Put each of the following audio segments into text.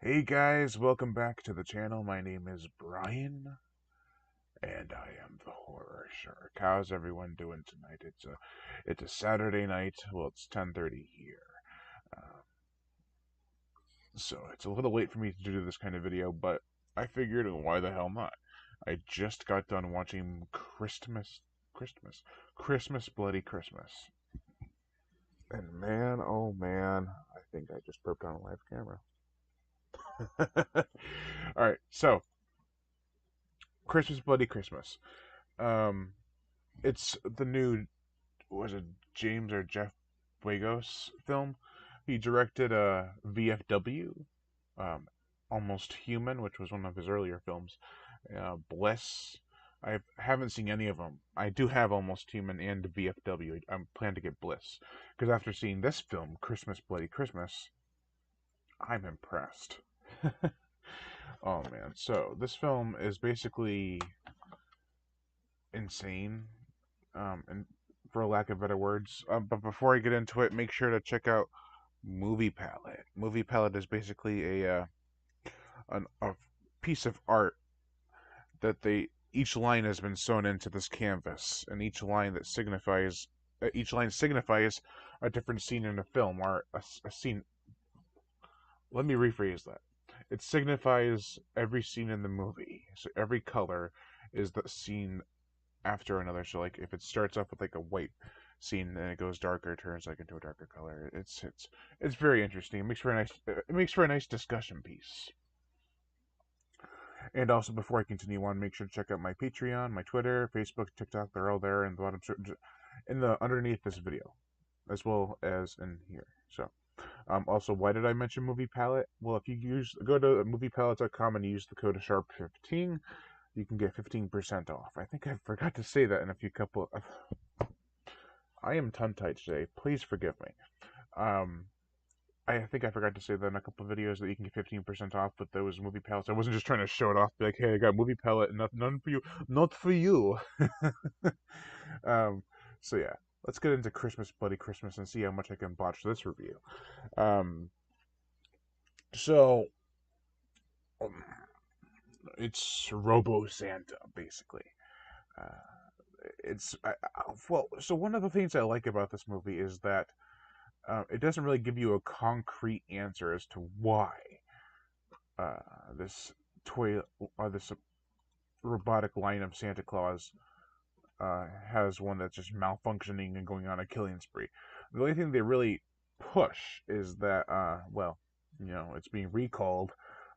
Hey guys, welcome back to the channel. My name is Brian, and I am the Horror Shark. How's everyone doing tonight? It's a Saturday night. Well, it's 10:30 here, um, so it's a little late for me to do this kind of video. But I figured, why the hell not? I just got done watching Christmas Bloody Christmas, and man, oh man, I think I just burped on a live camera. All right, so Christmas Bloody Christmas. Um, it's the new, was it James or Jeff Buegos film? He directed VFW, um, Almost Human, which was one of his earlier films. Bliss. I haven't seen any of them. I do have Almost Human and VFW. I'm planning to get Bliss because after seeing this film, Christmas Bloody Christmas, I'm impressed. Oh man! So this film is basically insane, and for lack of better words. But before I get into it, make sure to check out Movie Palette. Movie Palette is basically a piece of art that each line has been sewn into this canvas, and each line signifies a different scene in a film or a scene. Let me rephrase that. It signifies every scene in the movie. So every color is the scene after another. So like if it starts off with like a white scene and it goes darker, it turns like into a darker color. It's very interesting. It makes for a nice discussion piece. And also, before I continue on, make sure to check out my Patreon, my Twitter, Facebook, TikTok. They're all there in the bottom, in the underneath this video, as well as in here. So, also, why did I mention Movie Palette? Well, if you go to moviepalette.com and use the code SHARP15, you can get 15% off. I think I forgot to say that in a few couple of... I am tongue-tied today. Please forgive me. Um, I think I forgot to say that in a couple of videos that you can get 15% off with those movie palettes. I wasn't just trying to show it off, be like, hey, I got movie palette, none for you, not for you. um, so yeah, let's get into Christmas Bloody Christmas and see how much I can botch this review. Um, so um, it's Robo Santa, basically. Uh, so one of the things I like about this movie is that it doesn't really give you a concrete answer as to why uh, this toy or this robotic line of Santa Claus has one that's just malfunctioning and going on a killing spree. The only thing they really push is that, it's being recalled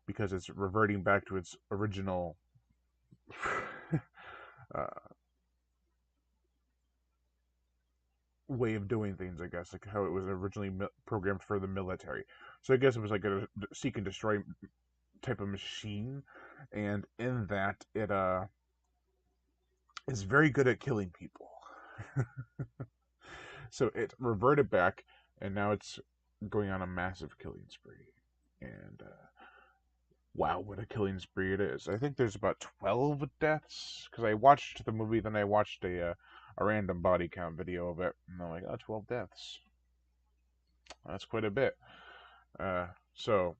because it's reverting back to its original uh, way of doing things, I guess, like how it was originally programmed for the military. So I guess it was like a seek and destroy type of machine, and in that it is very good at killing people. So it reverted back, and now it's going on a massive killing spree. And wow, what a killing spree it is! I think there's about 12 deaths because I watched the movie, then I watched a random body count video of it, and I'm like, oh, 12 deaths. That's quite a bit. So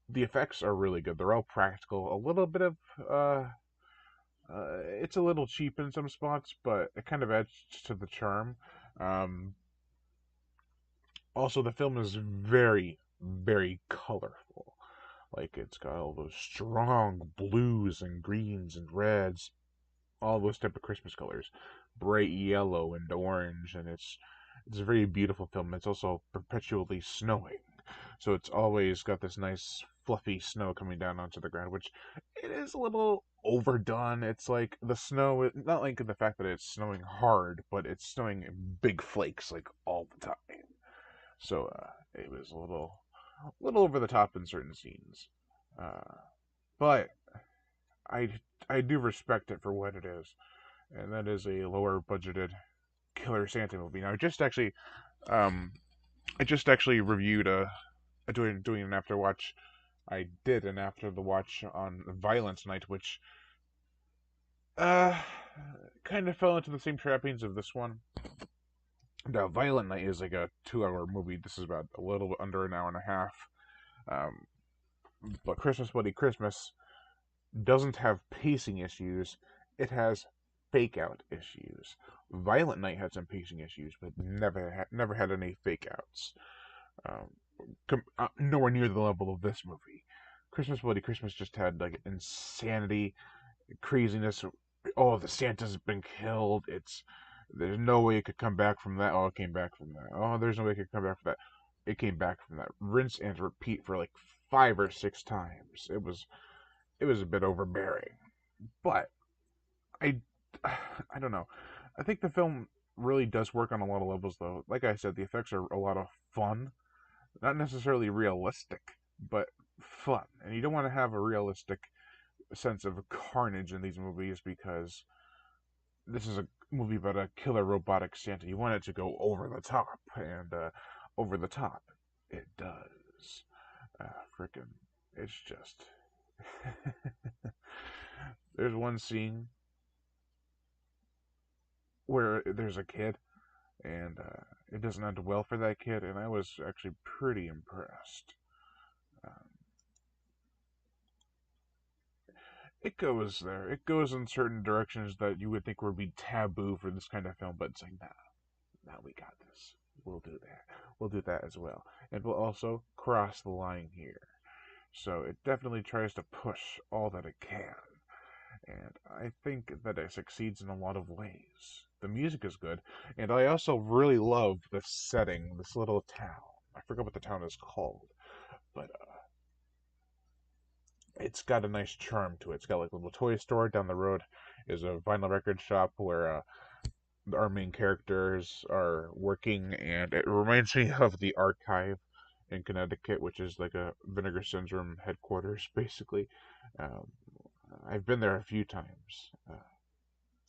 the effects are really good. They're all practical. A little bit of it's a little cheap in some spots, but it kind of adds to the charm. Um, Also, the film is very, very colorful. Like, it's got all those strong blues and greens and reds, all those type of Christmas colors, bright yellow and orange, and it's a very beautiful film. It's also perpetually snowing, so it's always got this nice fluffy snow coming down onto the ground, which it is a little overdone. It's like the snow, not like the fact that it's snowing hard, but it's snowing in big flakes like all the time. So it was little over the top in certain scenes, uh, but I I do respect it for what it is, and that is a lower budgeted Killer Santa movie. Now, um, I just actually reviewed doing an after watch. I did an after the watch on Violent Night, which uh kind of fell into the same trappings of this one. Now, Violent Night is like a 2-hour movie. This is about a little bit under an hour and a half. Um, but Christmas Bloody Christmas doesn't have pacing issues. It has fake out issues. Violent Night had some pacing issues, but never had any fake outs. Nowhere near the level of this movie. Christmas Bloody Christmas just had like insanity, craziness. Oh, the Santa's been killed. There's no way it could come back from that. Oh, it came back from that. Oh, there's no way it could come back from that. It came back from that. Rinse and repeat for like 5 or 6 times. It was a bit overbearing, but I I don't know. I think the film really does work on a lot of levels, though. Like I said, the effects are a lot of fun, not necessarily realistic, but fun. And you don't want to have a realistic sense of carnage in these movies because this is a movie about a killer robotic Santa. You want it to go over the top, and over the top, it does. Frickin', it's just. There's one scene where there's a kid, and it doesn't end well for that kid, and I was actually pretty impressed. Um, it goes there. It goes in certain directions that you would think would be taboo for this kind of film, but it's like, nah, now we got this. We'll do that. We'll do that as well. And we'll also cross the line here. So it definitely tries to push all that it can. And I think that it succeeds in a lot of ways. The music is good, and I also really love the setting, this little town. I forget what the town is called, but it's got a nice charm to it. It's got like a little toy store down the road. Is a vinyl record shop where our main characters are working, and it reminds me of the Archive in Connecticut, which is like a Vinegar Syndrome headquarters, basically. Um, I've been there a few times.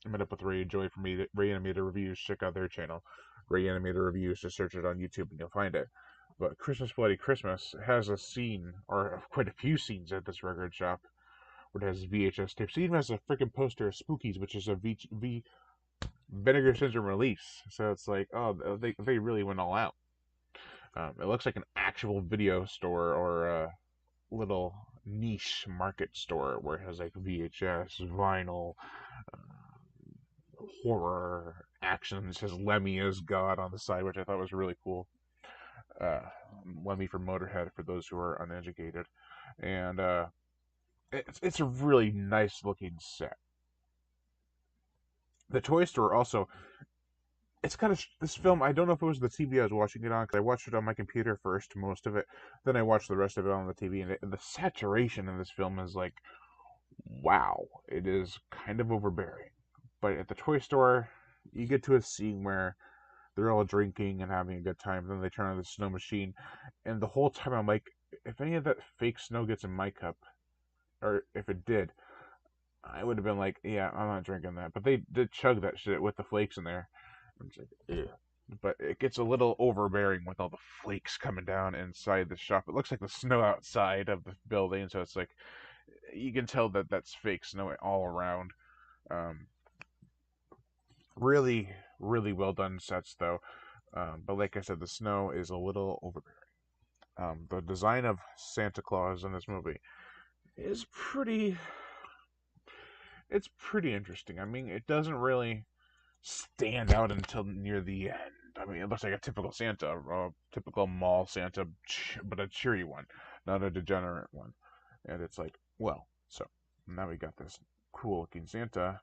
I met up with Ray and Joy from Ray Animator Reviews. Check out their channel, Ray Animator Reviews. Just search it on YouTube and you'll find it. But Christmas Bloody Christmas has a scene, or quite a few scenes at this record shop, where it has VHS tapes. It even has a freaking poster of Spookies, which is a Vinegar Syndrome release. So it's like, oh, they really went all out. It looks like an actual video store or a little niche market store where it has like VHS, vinyl, horror, action. It says Lemmy as God on the side, which I thought was really cool. Uh, Lemmy from Motorhead, for those who are uneducated. And it's a really nice looking set. The toy store also, it's got this film. I don't know if it was the TV I was watching it on, because I watched it on my computer first, most of it. Then I watched the rest of it on the TV, and the saturation in this film is like, wow, it is kind of overbearing. But at the toy store, you get to a scene where they're all drinking and having a good time. Then they turn on the snow machine, and the whole time I'm like, if any of that fake snow gets in my cup, or if it did, I would have been like, yeah, I'm not drinking that. But they did chug that shit with the flakes in there. I'm just like, ew. But it gets a little overbearing with all the flakes coming down inside the shop. It looks like the snow outside of the building, so it's like you can tell that that's fake snow all around. Um, really, really well done sets though. But like I said, the snow is a little overbearing. The design of Santa Claus in this movie is pretty. It's pretty interesting. I mean, it doesn't really stand out until near the end. I mean, it looks like a typical Santa, a typical mall Santa, but a cheery one, not a degenerate one. And it's like, well, so now we got this cool looking Santa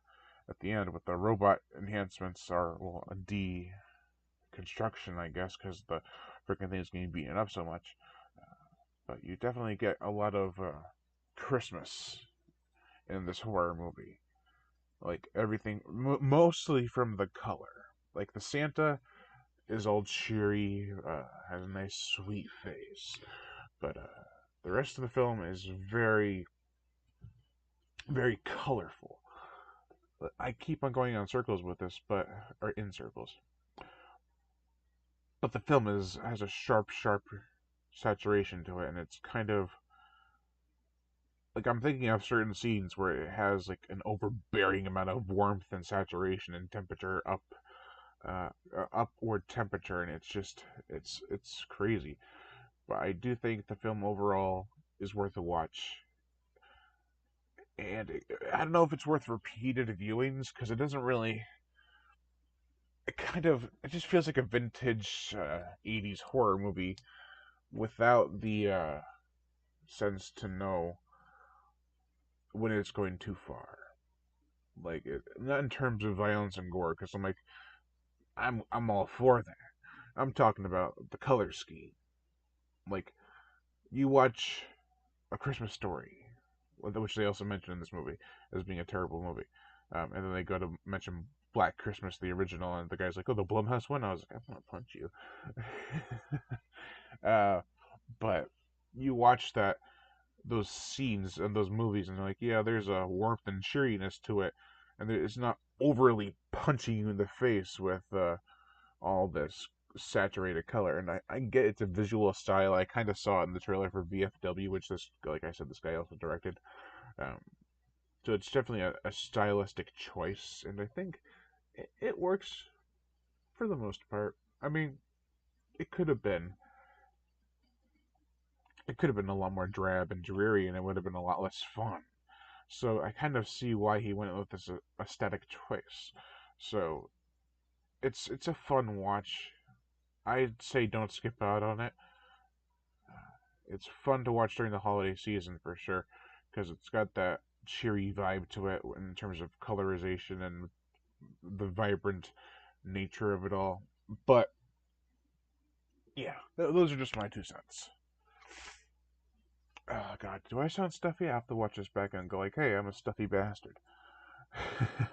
at the end with the robot enhancements are, well, a deconstruction, I guess, because the freaking thing's getting beaten up so much. But you definitely get a lot of Christmas in this horror movie. Like everything, mostly from the color. Like the Santa is all cheery, has a nice sweet face, but the rest of the film is very, very colorful. I keep on going on circles with this, or in circles. But the film has a sharp saturation to it, and it's kind of like I'm thinking of certain scenes where it has like an overbearing amount of warmth and saturation and temperature upward temperature, and it's crazy. but I do think the film overall is worth a watch. And I don't know if it's worth repeated viewings because it doesn't really. It just feels like a vintage 80s horror movie without the sense to know when it's going too far. Like, not in terms of violence and gore, because I'm all for that. I'm talking about the color scheme. Like, you watch A Christmas Story, which they also mention in this movie as being a terrible movie, and then they go to mention Black Christmas, the original, and the guy's like, "Oh, the Blumhouse one." I was like, "I'm gonna punch you." But you watch those scenes and those movies, and they're like, yeah, there's a warmth and cheeriness to it, and it's not overly punching you in the face with all this saturated color. And I get it's a visual style. I kind of saw it in the trailer for VFW, which like I said, this guy also directed. Um, so it's definitely a stylistic choice, and I think it works for the most part. I mean, it could have been it could have been a lot more drab and dreary, and it would have been a lot less fun. So I kind of see why he went with this aesthetic choice. So it's a fun watch. I'd say don't skip out on it. It's fun to watch during the holiday season for sure, because it's got that cheery vibe to it in terms of colorization and the vibrant nature of it all. But yeah, those are just my 2 cents. Oh god, do I sound stuffy? I have to watch this back and go like, hey, I'm a stuffy bastard. But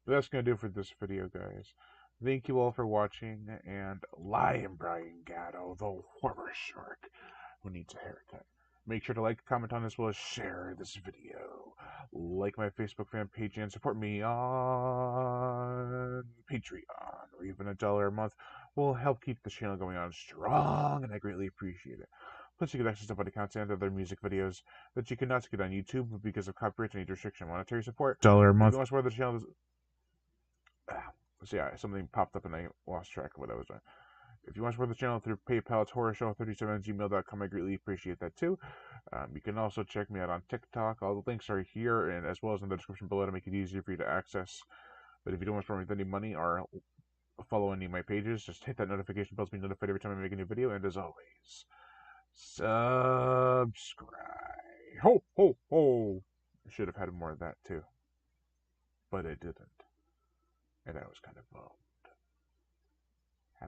that's going to do it for this video, guys. Thank you all for watching, and Lion Brian Gatto, the horror shark who needs a haircut. Make sure to like, comment on, as well as share this video. Like my Facebook fan page and support me on Patreon, or even $1 a month will help keep the channel going on strong, and I greatly appreciate it. Plus, you get access to buddy accounts and other music videos that you cannot get on YouTube because of copyright and restriction. Monetary support $1 a month. If you want to support the channel, so yeah, something popped up and I lost track of what I was doing. If you want to support the channel through PayPal, it's horrorshow37@gmail.com. I greatly appreciate that too. You can also check me out on TikTok. All the links are here, and as well as in the description below to make it easier for you to access. But if you don't want to support me with any money or follow any of my pages, just hit that notification bell to be notified every time I make a new video. And as always, subscribe. Ho, ho, ho. I should have had more of that too, but I didn't. And I was kind of bummed.